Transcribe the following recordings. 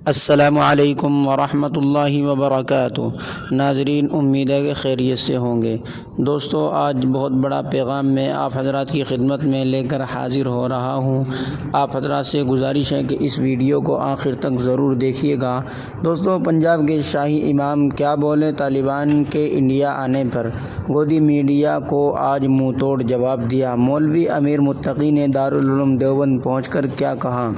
السلام علیکم ورحمۃ اللہ وبرکاتہ۔ ناظرین، امید ہے کہ خیریت سے ہوں گے۔ دوستو، آج بہت بڑا پیغام میں آپ حضرات کی خدمت میں لے کر حاضر ہو رہا ہوں۔ آپ حضرات سے گزارش ہے کہ اس ویڈیو کو آخر تک ضرور دیکھیے گا۔ دوستو، پنجاب کے شاہی امام کیا بولے طالبان کے انڈیا آنے پر؟ گودی میڈیا کو آج منہ توڑ جواب دیا۔ مولوی امیر متقی نے دارالعلوم دیوبند پہنچ کر کیا کہا؟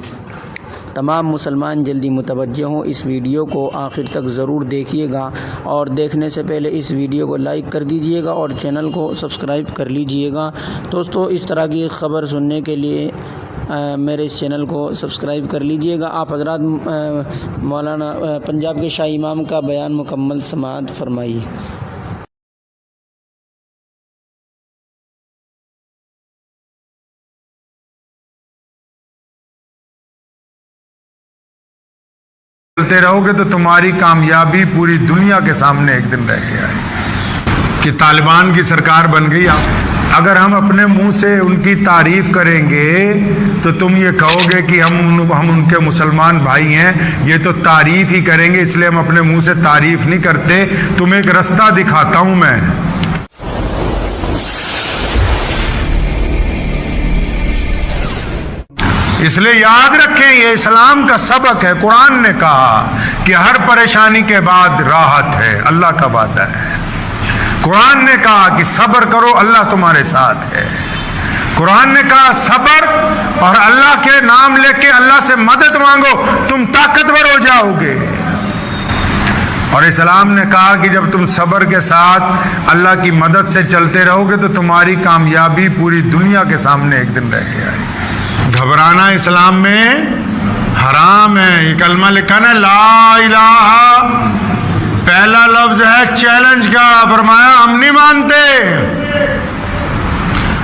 تمام مسلمان جلدی متوجہ ہوں، اس ویڈیو کو آخر تک ضرور دیکھیے گا، اور دیکھنے سے پہلے اس ویڈیو کو لائک کر دیجیے گا اور چینل کو سبسکرائب کر لیجیے گا۔ دوستو، اس طرح کی خبر سننے کے لیے میرے اس چینل کو سبسکرائب کر لیجیے گا۔ آپ حضرات مولانا پنجاب کے شاہی امام کا بیان مکمل سماعت فرمائیے۔ چلتے رہو گے تو تمہاری کامیابی پوری دنیا کے سامنے ایک دن رہ کے آئے گی کہ طالبان کی سرکار بن گئی۔ اگر ہم اپنے منہ سے ان کی تعریف کریں گے تو تم یہ کہو گے کہ ہم ان کے مسلمان بھائی ہیں، یہ تو تعریف ہی کریں گے، اس لیے ہم اپنے منہ سے تعریف نہیں کرتے۔ تمہیں ایک رستہ دکھاتا ہوں میں۔ اس لیے یاد رکھیں، یہ اسلام کا سبق ہے۔ قرآن نے کہا کہ ہر پریشانی کے بعد راحت ہے، اللہ کا وعدہ ہے۔ قرآن نے کہا کہ صبر کرو، اللہ تمہارے ساتھ ہے۔ قرآن نے کہا صبر اور اللہ کے نام لے کے اللہ سے مدد مانگو، تم طاقتور ہو جاؤ گے۔ اور اسلام نے کہا کہ جب تم صبر کے ساتھ اللہ کی مدد سے چلتے رہو گے تو تمہاری کامیابی پوری دنیا کے سامنے ایک دن رہ کے آئے گی۔ گھبرانا اسلام میں حرام ہے۔ یہ کلمہ لکھا نا، لا الہ، پہلا لفظ ہے چیلنج کا۔ فرمایا ہم نہیں مانتے،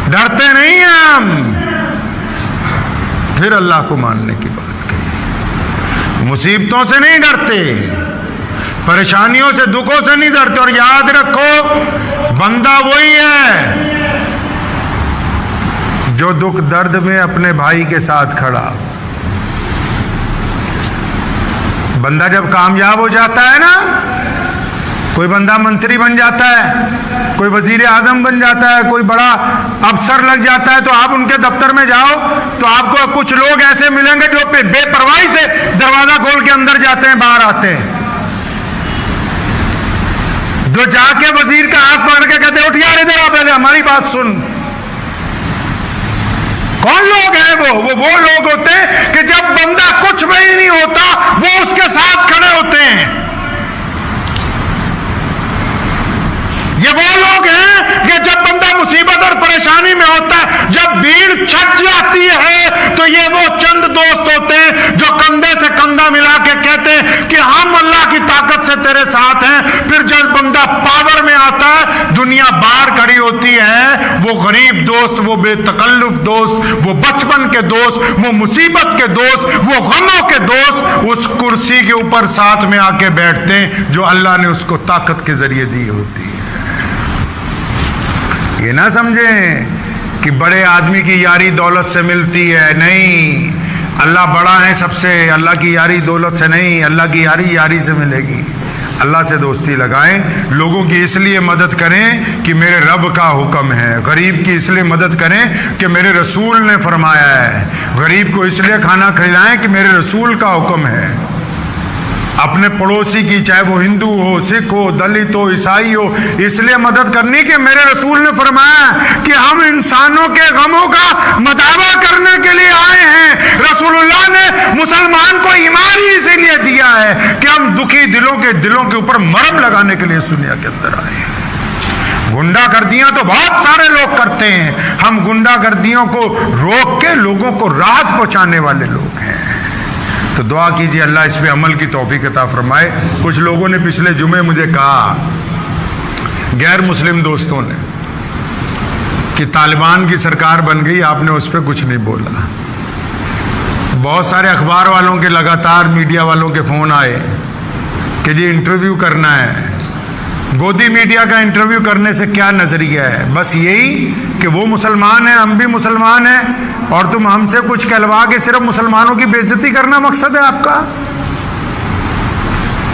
ڈرتے نہیں ہیں ہم۔ پھر اللہ کو ماننے کی بات کہی۔ مصیبتوں سے نہیں ڈرتے، پریشانیوں سے، دکھوں سے نہیں ڈرتے۔ اور یاد رکھو، بندہ وہی ہے جو دکھ درد میں اپنے بھائی کے ساتھ کھڑا۔ بندہ جب کامیاب ہو جاتا ہے نا، کوئی بندہ منتری بن جاتا ہے، کوئی وزیر اعظم بن جاتا ہے، کوئی بڑا افسر لگ جاتا ہے، تو آپ ان کے دفتر میں جاؤ تو آپ کو کچھ لوگ ایسے ملیں گے جو بے پرواہی سے دروازہ کھول کے اندر جاتے ہیں، باہر آتے ہیں۔ جو جا کے وزیر کا ہاتھ پکڑ کے کہتے ہیں اٹھ یار ادھر آ، پہلے ہماری بات سن۔ کون لوگ ہیں وہ لوگ ہوتے ہیں کہ جب بندہ کچھ بھی نہیں ہوتا وہ اس کے ساتھ کھڑے ہوتے ہیں۔ یہ وہ لوگ ہیں کہ جب بندہ مصیبت اور پریشانی میں ہوتا ہے، جب بھیڑ چھٹ جاتی ہے تو یہ وہ چند دوست ہوتے ہیں جو کندھے سے کندھا ملا کے کہتے ہیں کہ ہم اللہ کی طاقت سے تیرے ساتھ ہیں۔ پھر جب بندہ پاور میں آتا ہے، دنیا باہر کھڑی ہوتی ہے، وہ غریب دوست، وہ بے تکلف دوست، وہ بچپن کے دوست، وہ مصیبت کے دوست، وہ غموں کے دوست اس کرسی کے اوپر ساتھ میں آ کے بیٹھتے ہیں جو اللہ نے اس کو طاقت کے ذریعے دی ہوتی ہے۔ یہ نہ سمجھیں کہ بڑے آدمی کی یاری دولت سے ملتی ہے، نہیں، اللہ بڑا ہے سب سے۔ اللہ کی یاری دولت سے نہیں، اللہ کی یاری سے ملے گی۔ اللہ سے دوستی لگائیں، لوگوں کی اس لیے مدد کریں کہ میرے رب کا حکم ہے، غریب کی اس لیے مدد کریں کہ میرے رسول نے فرمایا ہے، غریب کو اس لیے کھانا کھلائیں کہ میرے رسول کا حکم ہے۔ اپنے پڑوسی کی، چاہے وہ ہندو ہو، سکھ ہو، دلت ہو، عیسائی ہو، اس لیے مدد کرنی کہ میرے رسول نے فرمایا کہ ہم انسانوں کے غموں کا مداوع کرنے کے لیے آئے ہیں۔ رسول اللہ نے مسلمان کو ایمان ہی اسی لیے دیا ہے کہ ہم دکھی دلوں کے اوپر مرہم لگانے کے لیے اس دنیا کے اندر آئے ہیں۔ گنڈا گردیاں تو بہت سارے لوگ کرتے ہیں، ہم گنڈا گردیوں کو روک کے لوگوں کو راحت پہنچانے والے لوگ ہیں۔ تو دعا کیجیے اللہ اس پہ عمل کی توفیق عطا فرمائے۔ کچھ لوگوں نے پچھلے جمعے مجھے کہا، غیر مسلم دوستوں نے، کہ طالبان کی سرکار بن گئی، آپ نے اس پہ کچھ نہیں بولا۔ بہت سارے اخبار والوں کے، لگاتار میڈیا والوں کے فون آئے کہ جی انٹرویو کرنا ہے۔ گودی میڈیا کا انٹرویو کرنے سے کیا نظریہ ہے؟ بس یہی کہ وہ مسلمان ہیں، ہم بھی مسلمان ہیں، اور تم ہم سے کچھ کہلوا کے صرف مسلمانوں کی بے عزتی کرنا مقصد ہے آپ کا؟